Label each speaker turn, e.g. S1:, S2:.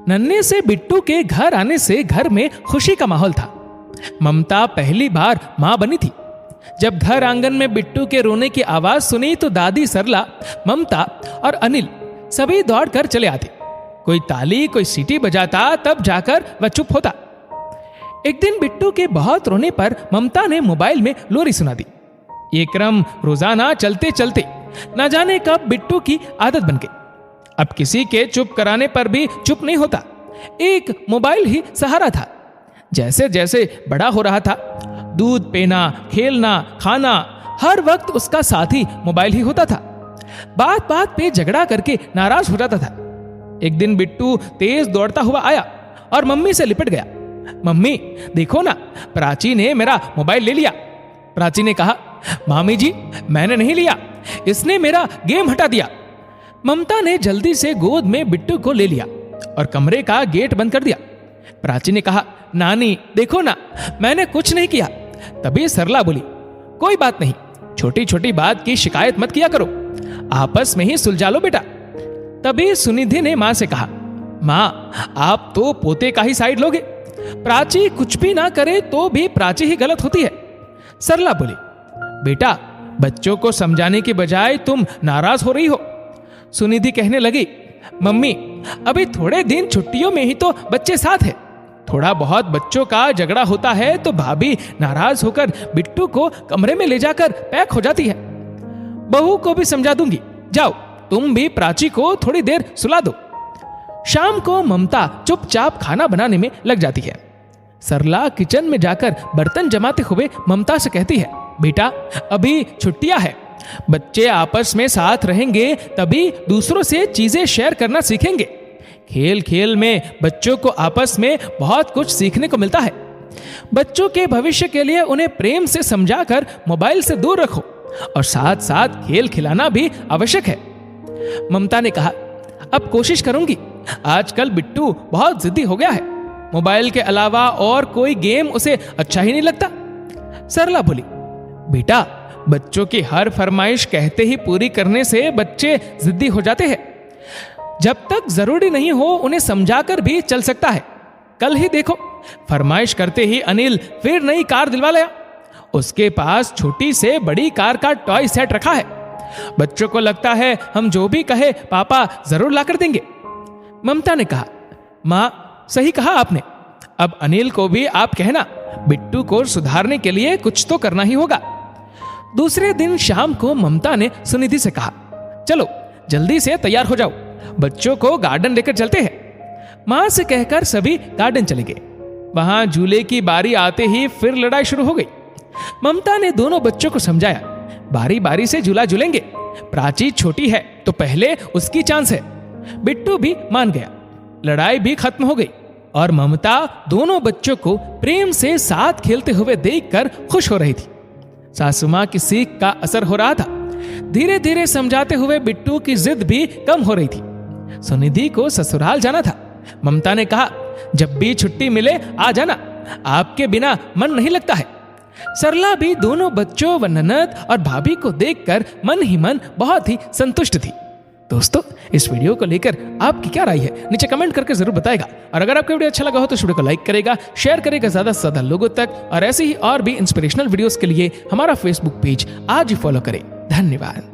S1: नन्हे से बिट्टू के घर आने से घर में खुशी का माहौल था। ममता पहली बार मां बनी थी। जब घर आंगन में बिट्टू के रोने की आवाज सुनी तो दादी सरला, ममता और अनिल सभी दौड़कर चले आते। कोई ताली, कोई सीटी बजाता, तब जाकर वह चुप होता। एक दिन बिट्टू के बहुत रोने पर ममता ने मोबाइल में लोरी सुना दी। ये क्रम रोजाना चलते चलते न जाने कब बिट्टू की आदत बन गई। अब किसी के चुप कराने पर भी चुप नहीं होता। एक मोबाइल ही सहारा था। जैसे जैसे बड़ा हो रहा था, दूध पीना, खेलना, खाना, हर वक्त उसका साथी मोबाइल ही होता था। बात बात पे झगड़ा करके नाराज हो जाता था। एक दिन बिट्टू तेज दौड़ता हुआ आया और मम्मी से लिपट गया। मम्मी देखो ना, प्राची ने मेरा मोबाइल ले लिया। प्राची ने कहा, मामी जी मैंने नहीं लिया, इसने मेरा गेम हटा दिया। ममता ने जल्दी से गोद में बिट्टू को ले लिया और कमरे का गेट बंद कर दिया। प्राची ने कहा, नानी देखो ना, मैंने कुछ नहीं किया। तभी सरला बोली, कोई बात नहीं, छोटी छोटी बात की शिकायत मत किया करो, आपस में ही सुलझा लो बेटा। तभी सुनिधि ने मां से कहा, मां आप तो पोते का ही साइड लोगे, प्राची कुछ भी ना करे तो भी प्राची ही गलत होती है। सरला बोली, बेटा बच्चों को समझाने की बजाय तुम नाराज हो रही हो। सुनिधि कहने लगी, मम्मी अभी थोड़े दिन छुट्टियों में ही तो बच्चे साथ है, थोड़ा बहुत बच्चों का झगड़ा होता है तो भाभी नाराज होकर बिट्टू को कमरे में ले जाकर पैक हो जाती है। बहू को भी समझा दूंगी, जाओ तुम भी प्राची को थोड़ी देर सुला दो। शाम को ममता चुपचाप खाना बनाने में लग जाती है। सरला किचन में जाकर बर्तन जमाते हुए ममता से कहती है, बेटा अभी छुट्टियां है, बच्चे आपस में साथ रहेंगे तभी दूसरों से चीजें शेयर करना सीखेंगे। खेल खेल में बच्चों को आपस में बहुत कुछ सीखने को मिलता है। बच्चों के भविष्य के लिए उन्हें प्रेम से समझाकर मोबाइल से दूर रखो और साथ साथ खेल खिलाना भी आवश्यक है। ममता ने कहा, अब कोशिश करूंगी। आजकल बिट्टू बहुत जिद्दी हो गया है, मोबाइल के अलावा और कोई गेम उसे अच्छा ही नहीं लगता। सरला बोली, बेटा बच्चों की हर फरमाइश कहते ही पूरी करने से बच्चे जिद्दी हो जाते हैं। जब तक जरूरी नहीं हो उन्हें समझाकर भी चल सकता है। कल ही देखो, फरमाइश करते ही अनिल फिर नई कार दिलवा लाया। उसके पास छोटी से बड़ी कार का टॉय सेट रखा है। बच्चों को लगता है हम जो भी कहे पापा जरूर लाकर देंगे। ममता ने कहा, मां सही कहा आपने, अब अनिल को भी आप कहना, बिट्टू को सुधारने के लिए कुछ तो करना ही होगा। दूसरे दिन शाम को ममता ने सुनिधि से कहा, चलो जल्दी से तैयार हो जाओ, बच्चों को गार्डन लेकर चलते हैं। मां से कहकर सभी गार्डन चले गए। वहां झूले की बारी आते ही फिर लड़ाई शुरू हो गई। ममता ने दोनों बच्चों को समझाया, बारी बारी से झूला झूलेंगे, प्राची छोटी है तो पहले उसकी चांस है। बिट्टू भी मान गया। लड़ाई भी खत्म हो गई और ममता दोनों बच्चों को प्रेम से साथ खेलते हुए देखकर खुश हो रही थी। सासू मां की सीख का असर हो रहा था। धीरे धीरे समझाते हुए बिट्टू की जिद भी कम हो रही थी। सुनिधि को ससुराल जाना था। ममता ने कहा, जब भी छुट्टी मिले आ जाना, आपके बिना मन नहीं लगता है। सरला भी दोनों बच्चों व ननद और भाभी को देखकर मन ही मन बहुत ही संतुष्ट थी। दोस्तों इस वीडियो को लेकर आपकी क्या राय है नीचे कमेंट करके जरूर बताएगा। और अगर आपको वीडियो अच्छा लगा हो तो इस वीडियो को लाइक करेगा, शेयर करेगा ज्यादा से ज्यादा लोगों तक। और ऐसे ही और भी इंस्पिरेशनल वीडियोस के लिए हमारा फेसबुक पेज आज ही फॉलो करें। धन्यवाद।